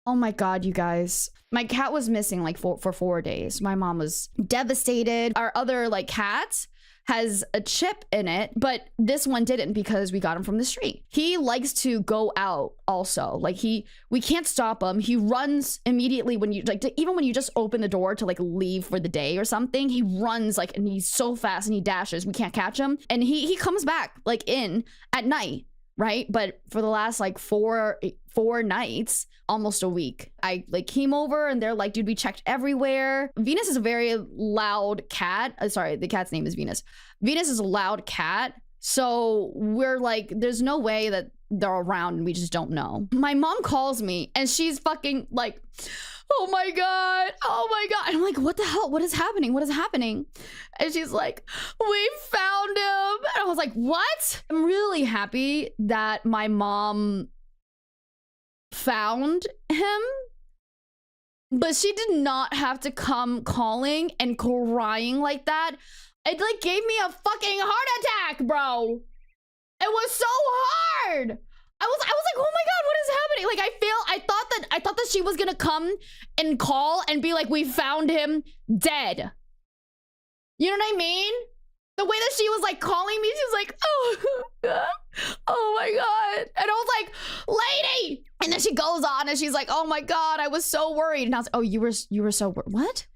Oh my God, you guys. My cat was missing like for 4 days. My mom was devastated. Our other like cat has a chip in it, but this one didn't because we got him from the street. He likes to go out also. Like we can't stop him. He runs immediately when you like, even when you just open the door to like leave for the day or something, he runs like, and he's so fast and he dashes. We can't catch him. And he comes back like in at night, right? But for the last like four nights, almost a week, I like came over and they're like, dude, we checked everywhere. Venus is a very loud cat. Sorry, the cat's name is Venus. Venus is a loud cat. So we're like, there's no way that they're around and we just don't know. My mom calls me and she's fucking like, oh my God, oh my God. And I'm like, what the hell? What is happening? What is happening? And she's like, we found him. And I was like, what? I'm really happy that my mom found him, but she did not have to come calling and crying like that. It like gave me a fucking heart attack, bro. It was so hard. I was like, oh my God, what is happening? Like I thought that she was gonna come and call and be like, we found him dead. You know what I mean? The way that she was like calling me, she was like, oh God, oh my God. And I was like, lady. And then she goes on and she's like, oh my God, I was so worried. And I was like, oh, you were so worried. What?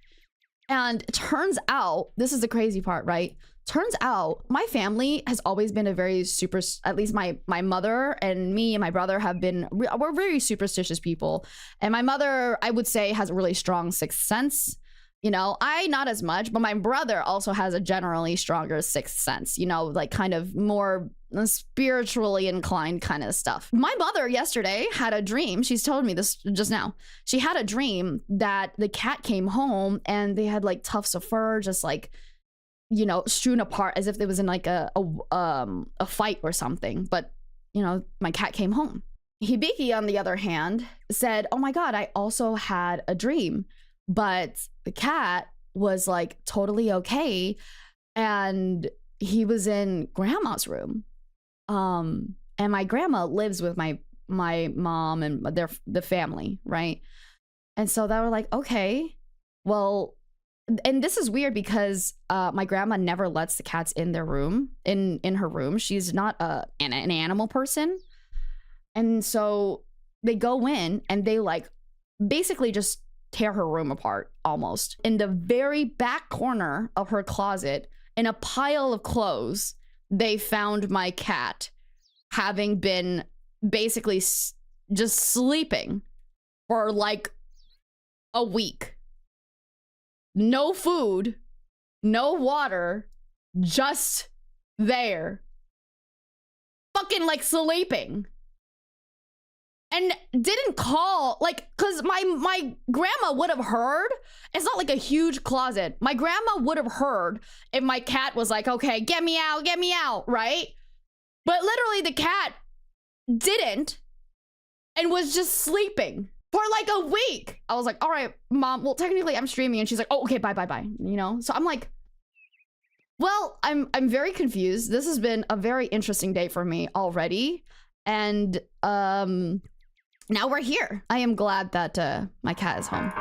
And it turns out, this is the crazy part, right? Turns out my family has always been a very at least my mother and me and my brother have been, we're very superstitious people. And my mother, I would say, has a really strong sixth sense. You know, I not as much, but my brother also has a generally stronger sixth sense, you know, like kind of more spiritually inclined kind of stuff. My mother yesterday had a dream. She's told me this just now. She had a dream that the cat came home and they had like tufts of fur, just like, you know, strewn apart as if there was in like a fight or something. But, you know, my cat came home. Hibiki, on the other hand, said, oh my God, I also had a dream. But the cat was like totally okay. And he was in grandma's room. And my grandma lives with my mom and the family, right? And so they were like, okay, well, and this is weird because my grandma never lets the cats in their room, in her room. She's not an animal person. And so they go in and they like basically just tear her room apart almost. In the very back corner of her closet, in a pile of clothes, they found my cat having been basically just sleeping for like a week. No food, no water, just there. Fucking like sleeping. And didn't call, like, because my grandma would have heard. It's not like a huge closet. My grandma would have heard if my cat was like, okay, get me out, right? But literally the cat didn't and was just sleeping for like a week. I was like, all right, mom, well, technically I'm streaming. And she's like, oh, okay, bye, you know? So I'm like, well, I'm very confused. This has been a very interesting day for me already. And, now we're here. I am glad that my cat is home.